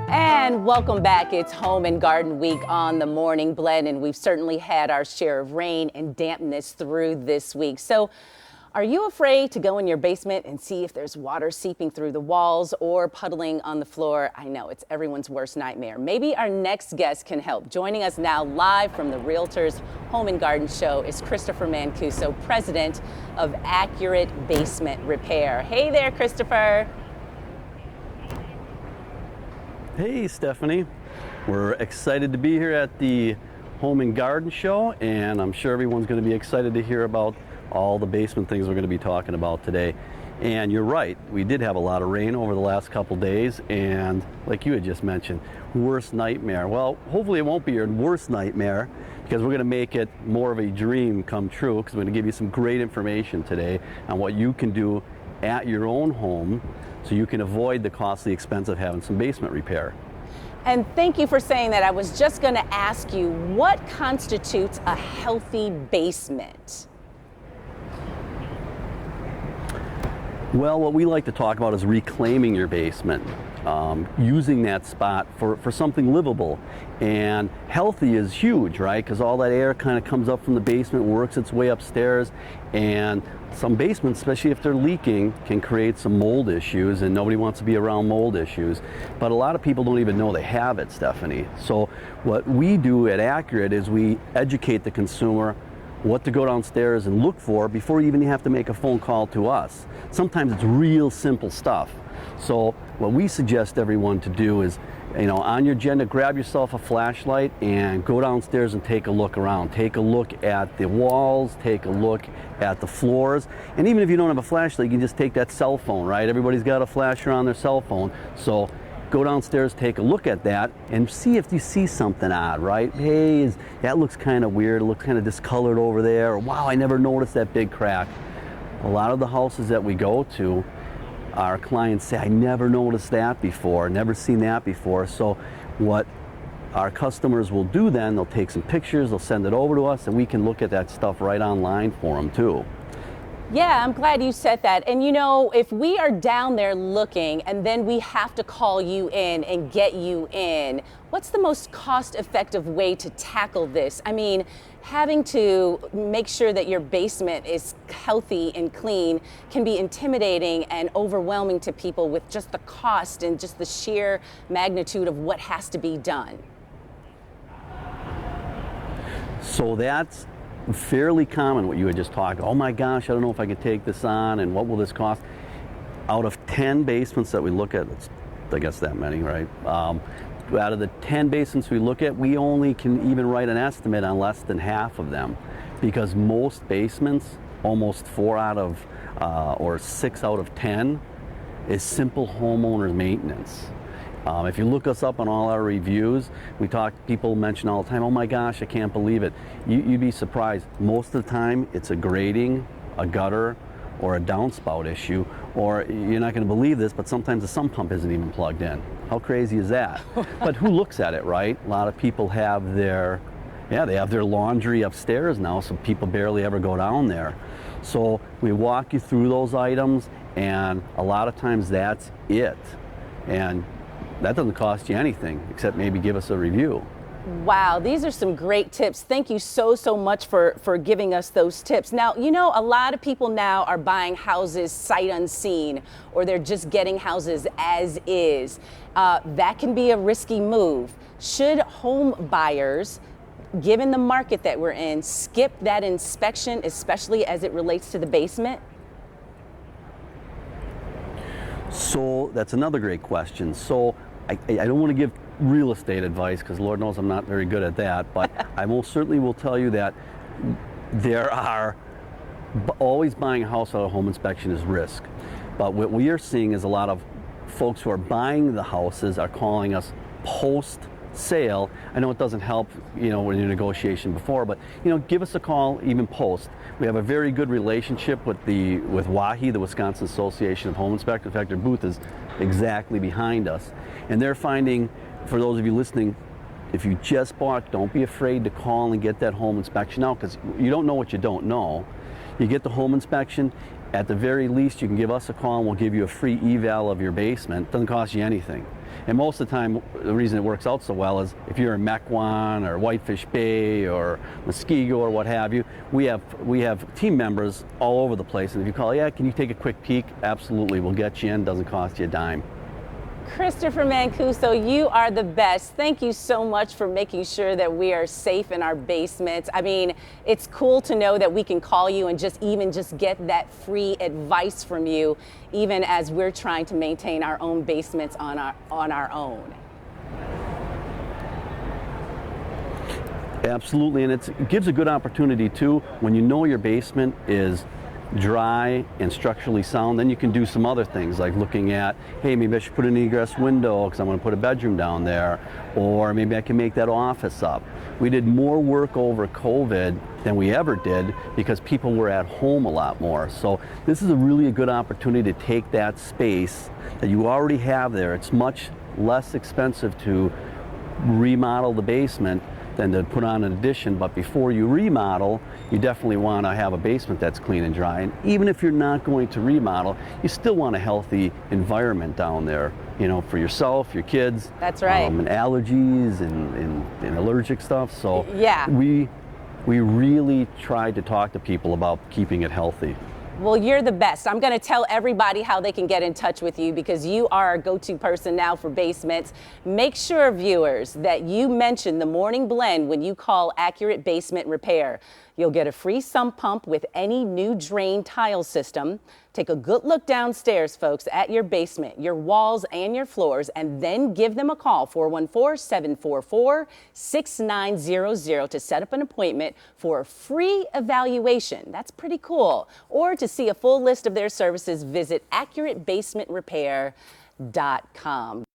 And welcome back. It's Home and Garden Week on the Morning Blend, and we've certainly had our share of rain and dampness through this week. So are you afraid to go in your basement and see if there's water seeping through the walls or puddling on the floor? I know it's everyone's worst nightmare. Maybe our next guest can help. Joining us now live from the Realtors Home and Garden Show is Christopher Mancuso, president of Accurate Basement Repair. Hey there, Christopher. Hey, Stephanie. We're excited to be here at the Home and Garden Show, and I'm sure everyone's going to be excited to hear about all the basement things we're going to be talking about today. And you're right, we did have a lot of rain over the last couple days, and like you had just mentioned, worst nightmare. Well, hopefully it won't be your worst nightmare, because we're going to make it more of a dream come true, because we're going to give you some great information today on what you can do at your own home so you can avoid the costly expense of having some basement repair. And thank you for saying that. I was just going to ask you, what constitutes a healthy basement? Well, what we like to talk about is reclaiming your basement, using that spot for something livable. And healthy is huge, right? Because all that air kind of comes up from the basement, works its way upstairs, and some basements, especially if they're leaking, can create some mold issues, and nobody wants to be around mold issues. But a lot of people don't even know they have it, Stephanie. So what we do at Accurate is we educate the consumer what to go downstairs and look for before you even have to make a phone call to us. Sometimes it's real simple stuff. So what we suggest everyone to do is, on your agenda, grab yourself a flashlight and go downstairs and take a look around. Take a look at the walls, take a look at the floors. And even if you don't have a flashlight, you can just take that cell phone, right? Everybody's got a flasher on their cell phone. So go downstairs, take a look at that, and see if you see something odd, right? Hey, that looks kind of weird. It looks kind of discolored over there. Or, wow, I never noticed that big crack. A lot of the houses that we go to, our clients say, I never noticed that before, never seen that before. So what our customers will do then, they'll take some pictures, they'll send it over to us, and we can look at that stuff right online for them too. Yeah, I'm glad you said that. And if we are down there looking and then we have to call you in and get you in, what's the most cost-effective way to tackle this? I mean, having to make sure that your basement is healthy and clean can be intimidating and overwhelming to people with just the cost and just the sheer magnitude of what has to be done. So that's fairly common, what you had just talked. Oh my gosh, I don't know if I could take this on, and what will this cost? Out of 10 basements that we look at, it's, I guess that many, right? Out of the 10 basements we look at, we only can even write an estimate on less than half of them, because most basements, almost 4 out of or 6 out of 10, is simple homeowner maintenance. If you look us up on all our reviews, people mention all the time, oh my gosh, I can't believe it. You'd be surprised. Most of the time, it's a grating, a gutter, or a downspout issue, or you're not going to believe this, but sometimes the sump pump isn't even plugged in. How crazy is that? But who looks at it, right? A lot of people have they have their laundry upstairs now, so people barely ever go down there. So we walk you through those items, and a lot of times that's it. And that doesn't cost you anything, except maybe give us a review. Wow, these are some great tips. Thank you so much for giving us those tips. Now, a lot of people now are buying houses sight unseen, or they're just getting houses as is. That can be a risky move. Should home buyers, given the market that we're in, skip that inspection, especially as it relates to the basement? So that's another great question. So I don't want to give real estate advice, because Lord knows I'm not very good at that, but I most certainly will tell you that there are always buying a house out of home inspection is risk. But what we are seeing is a lot of folks who are buying the houses are calling us post sale. I know it doesn't help, when you're negotiation before, but give us a call even post. We have a very good relationship with WAHI, the Wisconsin Association of Home Inspectors. In fact, their booth is exactly behind us, and they're finding, for those of you listening, if you just bought, don't be afraid to call and get that home inspection out, because you don't know what you don't know. You get the home inspection. At the very least, you can give us a call and we'll give you a free eval of your basement. It doesn't cost you anything. And most of the time, the reason it works out so well is if you're in Mequon or Whitefish Bay or Muskego or what have you, we have team members all over the place. And if you call, yeah, can you take a quick peek? Absolutely, we'll get you in. Doesn't cost you a dime. Christopher Mancuso, you are the best. Thank you so much for making sure that we are safe in our basements. I mean, it's cool to know that we can call you and just get that free advice from you, even as we're trying to maintain our own basements on our own. Absolutely, and it gives a good opportunity too when you know your basement is dry and structurally sound. Then you can do some other things like looking at, hey, maybe I should put an egress window because I'm going to put a bedroom down there, or maybe I can make that office up. We did more work over COVID than we ever did because people were at home a lot more. So this is a good opportunity to take that space that you already have there. It's much less expensive to remodel the basement than to put on an addition, but before you remodel, you definitely want to have a basement that's clean and dry. And even if you're not going to remodel, you still want a healthy environment down there, you know, for yourself, your kids. That's right. And allergies and allergic stuff. So yeah, we really tried to talk to people about keeping it healthy. Well, you're the best. I'm going to tell everybody how they can get in touch with you because you are our go-to person now for basements. Make sure, viewers, that you mention the Morning Blend when you call Accurate Basement Repair. You'll get a free sump pump with any new drain tile system. Take a good look downstairs, folks, at your basement, your walls and your floors, and then give them a call, 414-744-6900, to set up an appointment for a free evaluation. That's pretty cool. Or to see a full list of their services, visit accuratebasementrepair.com.